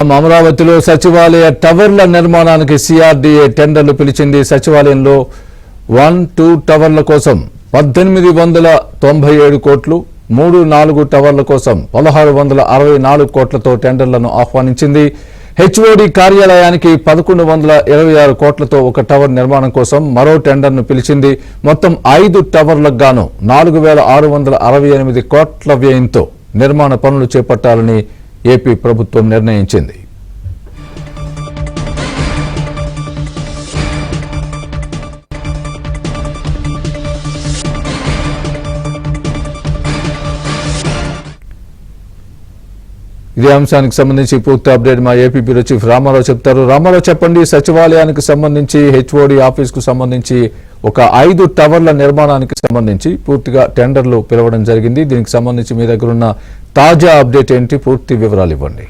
అమరావతిలో సచివాలయ టవర్ల నిర్మాణానికి సిఆర్డీఏ టెండర్లు పిలిచింది. సచివాలయంలో 1-2 టవర్ల కోసం 1897 కోట్లు, 3-4 టవర్ల కోసం 1664 కోట్లతో టెండర్లను ఆహ్వానించింది. హెచ్ఓడి కార్యాలయానికి 1126 కోట్లతో ఒక టవర్ నిర్మాణం కోసం మరో టెండర్ను పిలిచింది. మొత్తం 5 టవర్లకు గాను 4668 కోట్ల వ్యయంతో నిర్మాణ పనులు చేపట్టాలని ఏపీ ప్రభుత్వం నిర్ణయించింది. ఇదే అంశానికి సంబంధించి పూర్తి అప్డేట్ మా ఏపీ బ్యూరో చీఫ్ రామారావు చెప్తారు. రామారావు, చెప్పండి, సచివాలయానికి సంబంధించి హెచ్ఓడి ఆఫీస్కు సంబంధించి ఒక 5 టవర్ల నిర్మాణానికి సంబంధించి పూర్తిగా టెండర్లు పిలవడం జరిగింది. దీనికి సంబంధించి మీ దగ్గర ఉన్న తాజా అప్డేట్ ఏంటి? పూర్తి వివరాలు ఇవ్వండి.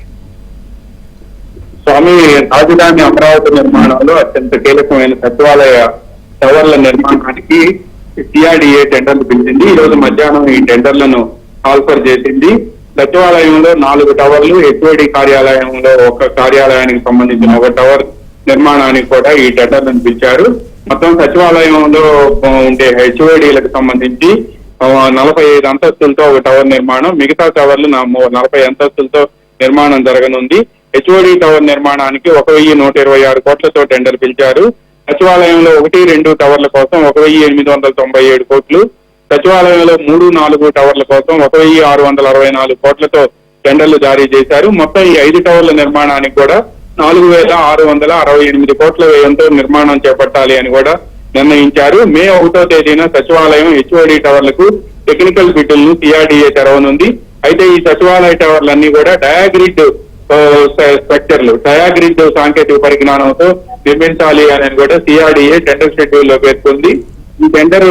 స్వామి, రాజధాని అమరావతి నిర్మాణంలో అత్యంత కీలకమైన సచివాలయ టవర్ల నిర్మాణానికి సిఆర్డీఏ టెండర్లు పిలిచింది. ఈ రోజు మధ్యాహ్నం ఈ టెండర్లను ఆల్ఫర్ చేసింది. సచివాలయంలో 4 టవర్లు, హెచ్ఓడి కార్యాలయంలో ఒక కార్యాలయానికి సంబంధించిన ఒక టవర్ నిర్మాణానికి కూడా ఈ టెండర్లను పిలిచారు. మొత్తం సచివాలయంలో ఉండే హెచ్ఓడీలకు సంబంధించి 45 అంతస్తులతో ఒక టవర్ నిర్మాణం, మిగతా టవర్లు 40 అంతస్తులతో నిర్మాణం జరగనుంది. హెచ్ఓడి టవర్ నిర్మాణానికి 1126 కోట్లతో టెండర్ పిలిచారు. సచివాలయంలో 1-2 టవర్ల కోసం 1897 కోట్లు, సచివాలయంలో 3-4 టవర్ల కోసం 1664 కోట్లతో టెండర్లు జారీ చేశారు. మొత్తం ఈ 5 టవర్ల నిర్మాణానికి కూడా 4668 కోట్ల వ్యయంతో నిర్మాణం చేపట్టాలి అని కూడా నిర్ణయించారు. మే 1వ తేదీన సచివాలయం హెచ్ఓడి టవర్లకు టెక్నికల్ బిడ్డులను సిఆర్డీఏ తెరవనుంది. అయితే ఈ సచివాలయ టవర్లన్నీ కూడా డయాగ్రిడ్ స్ట్రక్చర్లు, డయాగ్రిడ్ సాంకేతిక పరిజ్ఞానంతో నిర్మించాలి అని కూడా సిఆర్డీఏ టెండర్ షెడ్యూల్ లో పేర్కొంది. ఈ టెండర్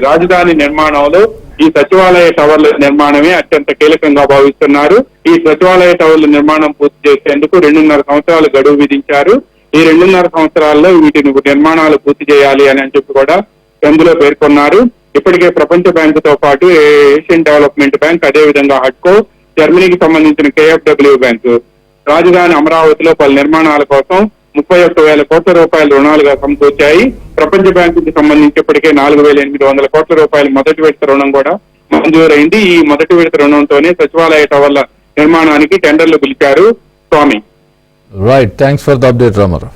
రాజధాని నిర్మాణంలో ఈ సచివాలయ టవర్ల నిర్మాణమే అత్యంత కీలకంగా భావిస్తున్నారు. ఈ సచివాలయ టవర్ల నిర్మాణం పూర్తి చేసేందుకు 2.5 సంవత్సరాలు గడువు విధించారు. ఈ 2.5 సంవత్సరాల్లో వీటిని నిర్మాణాలు పూర్తి చేయాలి అని చెప్పి కూడా అందులో పేర్కొన్నారు. ఇప్పటికే ప్రపంచ బ్యాంకుతో పాటు ఏషియన్ డెవలప్మెంట్ బ్యాంక్, అదేవిధంగా హడ్కో, జర్మనీకి సంబంధించిన KfW బ్యాంకు రాజధాని అమరావతిలో పలు నిర్మాణాల కోసం 31,000 కోట్ల రూపాయల రుణాలుగా సమకూర్చాయి. ప్రపంచ బ్యాంకుకి సంబంధించి ఇప్పటికే 4,800 కోట్ల రూపాయల మొదటి విడత రుణం కూడా మంజూరైంది. ఈ మొదటి విడత రుణంతోనే సచివాలయ టవర్ల నిర్మాణానికి టెండర్లు పిలిచారు. Swami, right, thanks for the update Ramarao.